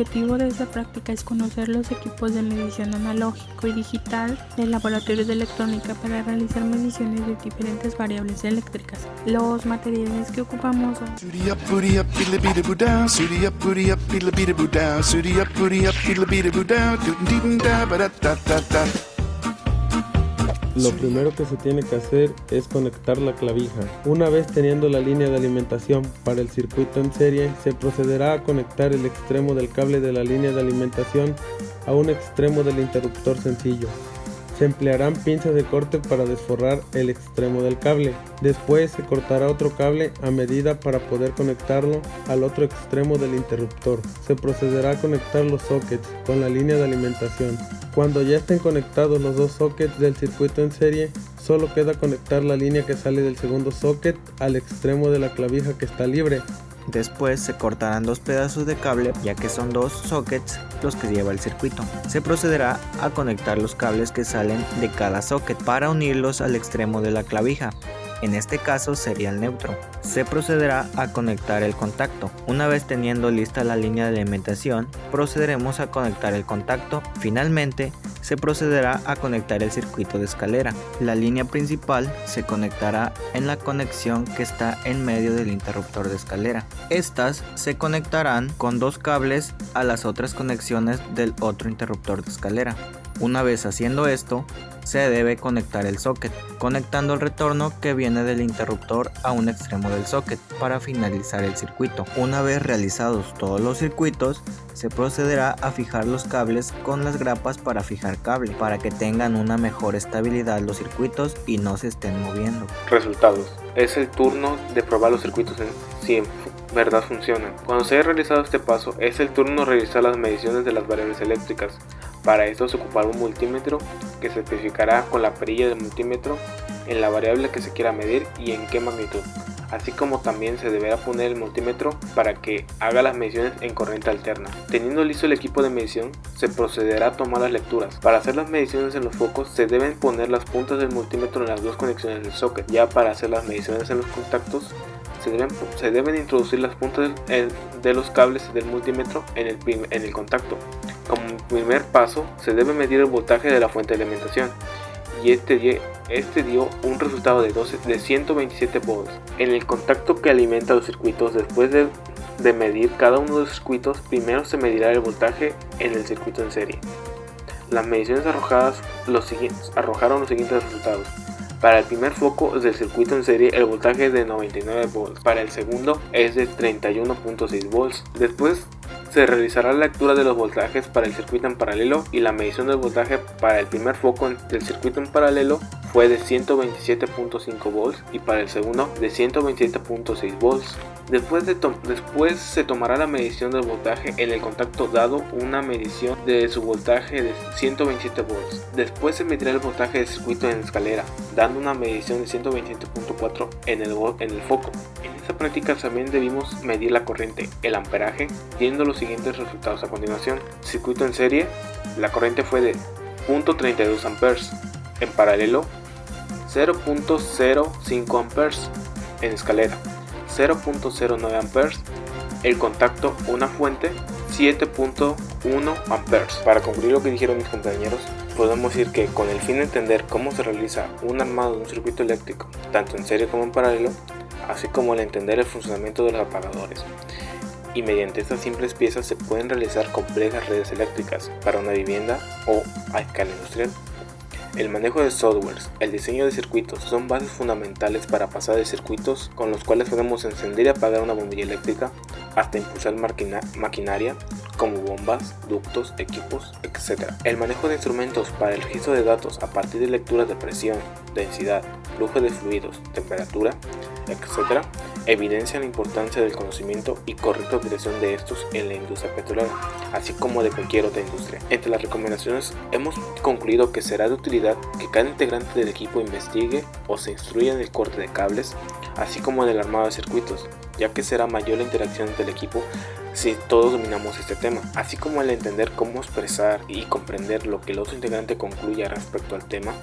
objetivo de esta práctica es conocer los equipos de medición analógico y digital del laboratorio de electrónica para realizar mediciones de diferentes variables eléctricas. Los materiales que ocupamos son Lo primero que se tiene que hacer es conectar la clavija. Una vez teniendo la línea de alimentación para el circuito en serie, se procederá a conectar el extremo del cable de la línea de alimentación a un extremo del interruptor sencillo. Se emplearán pinzas de corte para desforrar el extremo del cable. Después se cortará otro cable a medida para poder conectarlo al otro extremo del interruptor. Se procederá a conectar los sockets con la línea de alimentación. Cuando ya estén conectados los dos sockets del circuito en serie, solo queda conectar la línea que sale del segundo socket al extremo de la clavija que está libre. Después se cortarán dos pedazos de cable, ya que son dos sockets los que lleva el circuito. Se procederá a conectar los cables que salen de cada socket para unirlos al extremo de la clavija. En este caso sería el neutro. Se procederá a conectar el contacto. Una vez teniendo lista la línea de alimentación, procederemos a conectar el contacto. Finalmente, se procederá a conectar el circuito de escalera. La línea principal se conectará en la conexión que está en medio del interruptor de escalera. Estas se conectarán con dos cables a las otras conexiones del otro interruptor de escalera. Una vez haciendo esto, se debe conectar el socket, conectando el retorno que viene del interruptor a un extremo del socket para finalizar el circuito. Una vez realizados todos los circuitos, se procederá a fijar los cables con las grapas para fijar cable, para que tengan una mejor estabilidad los circuitos y no se estén moviendo. Resultados. Es el turno de probar los circuitos si en verdad funcionan. Cuando se haya realizado este paso, es el turno de realizar las mediciones de las variables eléctricas. Para esto se ocupará un multímetro que se especificará con la perilla del multímetro en la variable que se quiera medir y en qué magnitud. Así como también se deberá poner el multímetro para que haga las mediciones en corriente alterna. Teniendo listo el equipo de medición, se procederá a tomar las lecturas. Para hacer las mediciones en los focos, se deben poner las puntas del multímetro en las dos conexiones del socket. Ya para hacer las mediciones en los contactos, se deben introducir las puntas de los cables del multímetro en el contacto. Como primer paso, se debe medir el voltaje de la fuente de alimentación, y este dio un resultado de 127 volts. En el contacto que alimenta los circuitos, después de medir cada uno de los circuitos, primero se medirá el voltaje en el circuito en serie. Las mediciones arrojaron los siguientes resultados. Para el primer foco del circuito en serie, el voltaje es de 99 volts. Para el segundo es de 31.6 volts. Después se realizará la lectura de los voltajes para el circuito en paralelo, y la medición del voltaje para el primer foco del circuito en paralelo fue de 127.5 volts y para el segundo de 127.6 volts. Después se tomará la medición del voltaje en el contacto dado una medición de su voltaje de 127 volts. Después se medirá el voltaje del circuito en escalera, dando una medición de 127.4 en el foco. En esta práctica también debimos medir la corriente, el amperaje, viendo los siguientes resultados a continuación. Circuito en serie, la corriente fue de 0.32 amperes, en paralelo 0.05 amperes, en escalera 0.09 amperes, el contacto una fuente 7.1 amperes. Para concluir lo que dijeron mis compañeros, podemos decir que con el fin de entender cómo se realiza un armado de un circuito eléctrico, tanto en serie como en paralelo, así como el entender el funcionamiento de los apagadores, y mediante estas simples piezas se pueden realizar complejas redes eléctricas para una vivienda o a escala industrial. El manejo de softwares, el diseño de circuitos son bases fundamentales para pasar de circuitos con los cuales podemos encender y apagar una bombilla eléctrica hasta impulsar maquinaria como bombas, ductos, equipos, etc. El manejo de instrumentos para el registro de datos a partir de lecturas de presión, densidad, flujo de fluidos, temperatura, etc. evidencia la importancia del conocimiento y correcta utilización de estos en la industria petrolera, así como de cualquier otra industria. Entre las recomendaciones hemos concluido que será de utilidad que cada integrante del equipo investigue o se instruya en el corte de cables, así como en el armado de circuitos, ya que será mayor la interacción entre el equipo si todos dominamos este tema, así como el entender cómo expresar y comprender lo que el otro integrante concluya respecto al tema,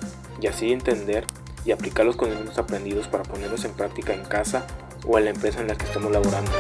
y así entender y aplicar los conocimientos aprendidos para ponerlos en práctica en casa o en la empresa en la que estemos laborando.